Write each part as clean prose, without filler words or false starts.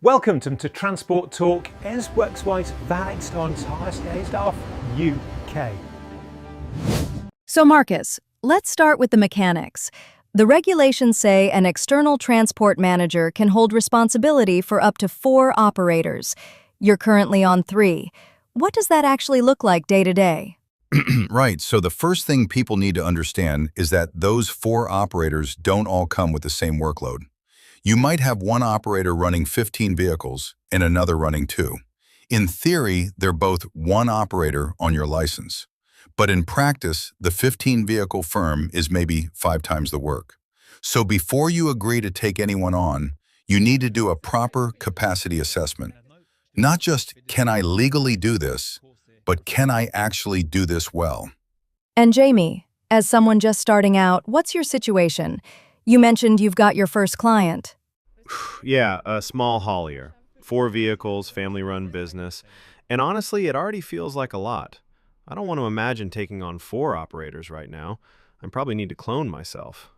Welcome to Transport Talk, es Workswise Werkstaans Staff UK. So Marcus, let's start with the mechanics. The regulations say an external transport manager can hold responsibility for up to 4 operators. You're currently on 3. What does that actually look like day to day? Right, so the first thing people need to understand is that those 4 operators don't all come with the same workload. You might have one operator running 15 vehicles and another running 2. In theory, they're both one operator on your license. But in practice, the 15-vehicle firm is maybe 5 times the work. So before you agree to take anyone on, you need to do a proper capacity assessment. Not just, can I legally do this, but can I actually do this well? And Jamie, as someone just starting out, what's your situation? You mentioned you've got your first client. Yeah, a small haulier. 4 vehicles, family-run business. And honestly, it already feels like a lot. I don't want to imagine taking on 4 operators right now. I probably need to clone myself.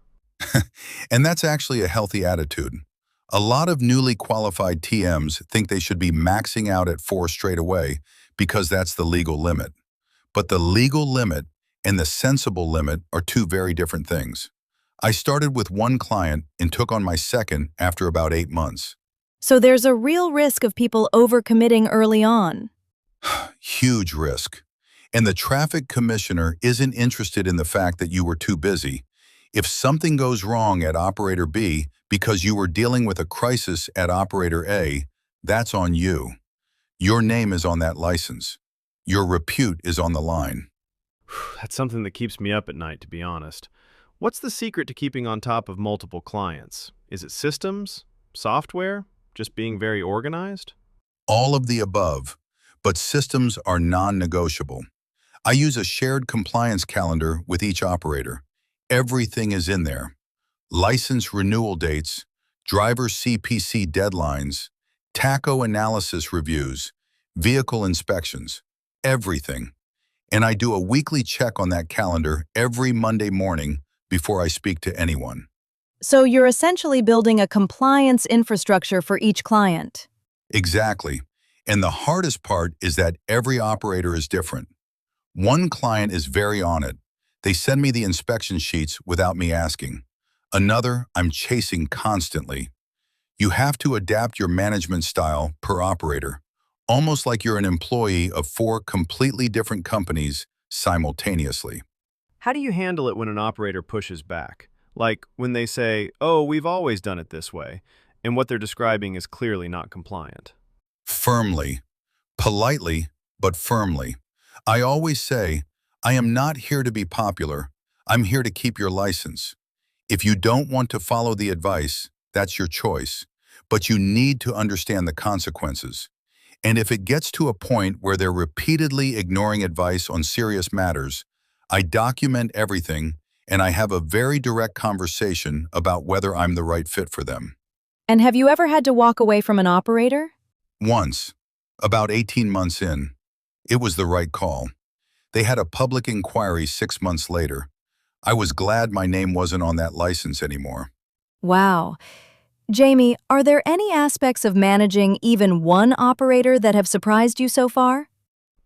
And that's actually a healthy attitude. A lot of newly qualified TMs think they should be maxing out at 4 straight away because that's the legal limit. But the legal limit and the sensible limit are 2 very different things. I started with 1 client and took on my second after about 8 months. So there's a real risk of people overcommitting early on. Huge risk. And the traffic commissioner isn't interested in the fact that you were too busy. If something goes wrong at operator B because you were dealing with a crisis at operator A, that's on you. Your name is on that license. Your repute is on the line. That's something that keeps me up at night, to be honest. What's the secret to keeping on top of multiple clients? Is it systems? Software? Just being very organized? All of the above, but systems are non-negotiable. I use a shared compliance calendar with each operator. Everything is in there. License renewal dates, driver CPC deadlines, TACO analysis reviews, vehicle inspections, everything. And I do a weekly check on that calendar every Monday morning before I speak to anyone. So you're essentially building a compliance infrastructure for each client. Exactly. And the hardest part is that every operator is different. One client is very on it. They send me the inspection sheets without me asking. Another, I'm chasing constantly. You have to adapt your management style per operator, almost like you're an employee of 4 completely different companies simultaneously. How do you handle it when an operator pushes back? Like when they say, "Oh, we've always done it this way," and what they're describing is clearly not compliant. Firmly, politely, but firmly. I always say, I am not here to be popular. I'm here to keep your license. If you don't want to follow the advice, that's your choice. But you need to understand the consequences. And if it gets to a point where they're repeatedly ignoring advice on serious matters, I document everything and I have a very direct conversation about whether I'm the right fit for them. And have you ever had to walk away from an operator? Once, about 18 months in, it was the right call. They had a public inquiry 6 months later. I was glad my name wasn't on that license anymore. Wow. Jamie, are there any aspects of managing even one operator that have surprised you so far?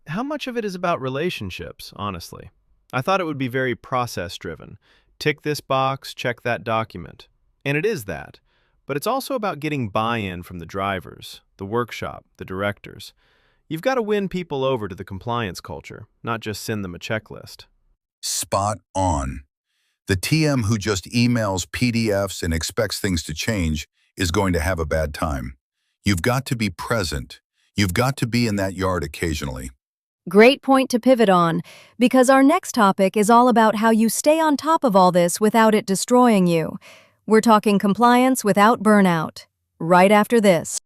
How much of it is about relationships, honestly? I thought it would be very process-driven. Tick this box, check that document. And it is that. But it's also about getting buy-in from the drivers, the workshop, the directors. You've got to win people over to the compliance culture, not just send them a checklist. Spot on. The TM who just emails PDFs and expects things to change is going to have a bad time. You've got to be present. You've got to be in that yard occasionally. Great point to pivot on, because our next topic is all about how you stay on top of all this without it destroying you. We're talking compliance without burnout. Right after this.